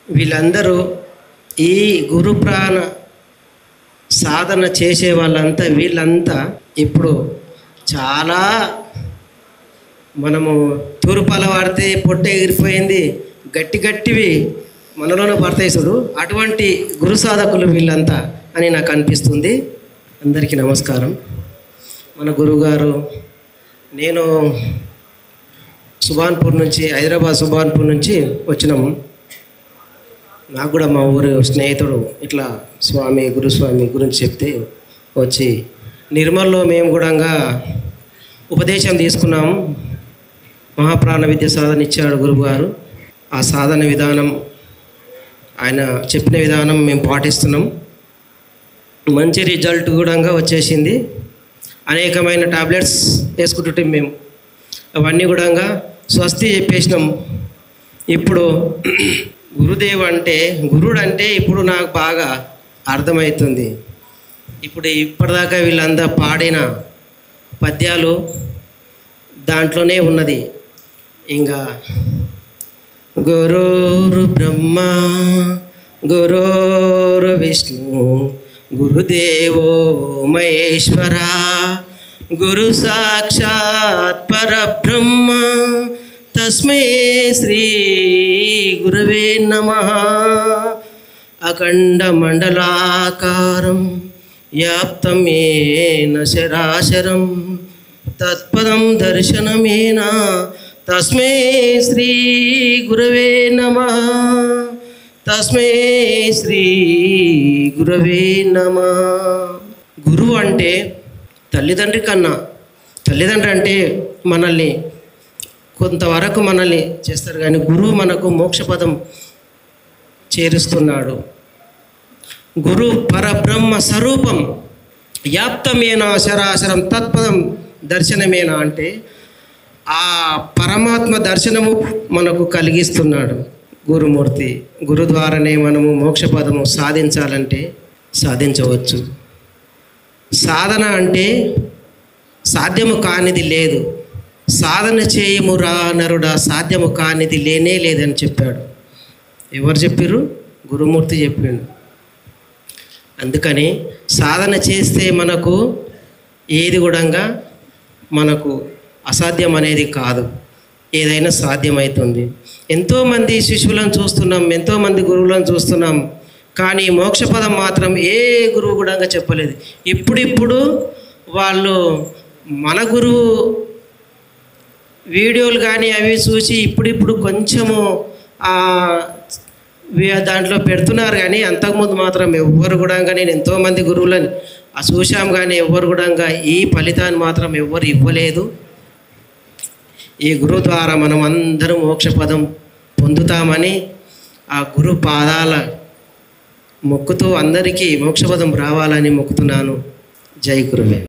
వీళ్ళందరూ ఈ గురు ప్రాణ సాధన చేసే వాళ్ళంతా వీళ్ళంతా ఇప్పుడు చాలా మనము తూర్పాల వాడితే పొట్ట ఎగిరిపోయింది, గట్టి గట్టివి మనలోనే పడతాయి చూడు, అటువంటి గురు సాధకులు వీళ్ళంతా అని నాకు అనిపిస్తుంది. అందరికీ నమస్కారం. మన గురువుగారు, నేను సుభాన్పూర్ నుంచి, హైదరాబాద్ సుభాన్పూర్ నుంచి వచ్చినాము. నాకు కూడా మా ఊరు స్నేహితుడు ఇట్లా స్వామి గురుస్వామి గురించి చెప్తే వచ్చి నిర్మల్లో మేము కూడా ఉపదేశం తీసుకున్నాము. మహాప్రాణ విద్య సాధన ఇచ్చాడు గురువుగారు. ఆ సాధన విధానం, ఆయన చెప్పిన విధానం మేము పాటిస్తున్నాం. మంచి రిజల్ట్ కూడా వచ్చేసింది. అనేకమైన టాబ్లెట్స్ వేసుకుంటుంటే మేము అవన్నీ కూడా స్వస్తి చెప్పేసినాం. ఇప్పుడు గురుదేవ్ అంటే, గురుడు అంటే ఇప్పుడు నాకు బాగా అర్థమవుతుంది. ఇప్పుడు ఇప్పటిదాకా వీళ్ళంతా పాడిన పద్యాలు దాంట్లోనే ఉన్నది. ఇంకా గురుర్ బ్రహ్మ గురుర్ విష్ణు గురుదేవో మహేశ్వర గురు సాక్షాత్ పరబ్రహ్మ తస్మై శ్రీ గురవే నమః. అఖండ మండలాకారం వ్యాప్తం ఏన శరాశరం తత్పదం దర్శనమేన తస్మై శ్రీ గురవే నమః. తస్మై శ్రీ గురవే నమః. గురువు అంటే తల్లిదండ్రి కన్నా, తల్లిదండ్రి అంటే మనల్ని కొంతవరకు మనల్ని చేస్తారు, కానీ గురువు మనకు మోక్షపదం చేరుస్తున్నాడు. గురు పరబ్రహ్మ స్వరూపం వ్యాప్తమేనా శరాశరం తత్పదం దర్శనమేనా అంటే ఆ పరమాత్మ దర్శనము మనకు కలిగిస్తున్నాడు గురుమూర్తి. గురు ద్వారానే మనము మోక్షపదము సాధించాలంటే సాధించవచ్చు. సాధన అంటే సాధ్యము కానిది లేదు. సాధన చేయము రా నరుడా, సాధ్యము కానిది లేనే లేదని చెప్పాడు. ఎవరు చెప్పారు? గురుమూర్తి చెప్పిండు. అందుకని సాధన చేస్తే మనకు ఏది కూడా మనకు అసాధ్యం అనేది కాదు, ఏదైనా సాధ్యమవుతుంది. ఎంతోమంది శిష్యులను చూస్తున్నాం, ఎంతోమంది గురువులను చూస్తున్నాం, కానీ మోక్షపదం మాత్రం ఏ గురువు కూడా చెప్పలేదు. ఇప్పుడిప్పుడు వాళ్ళు మన గురువు వీడియోలు కానీ అవి చూసి ఇప్పుడిప్పుడు కొంచెము దాంట్లో పెడుతున్నారు, కానీ అంతకుముందు మాత్రం ఎవ్వరు కూడా, నేను ఎంతోమంది గురువులని చూసాం, కానీ ఎవ్వరు కూడా ఈ ఫలితాన్ని మాత్రం ఎవ్వరు ఇవ్వలేదు. ఈ గురువు ద్వారా మనం అందరం మోక్షపదం పొందుతామని ఆ గురు పాదాల మొక్కుతూ అందరికీ మోక్షపదం రావాలని మొక్కుతున్నాను. జై గురువే.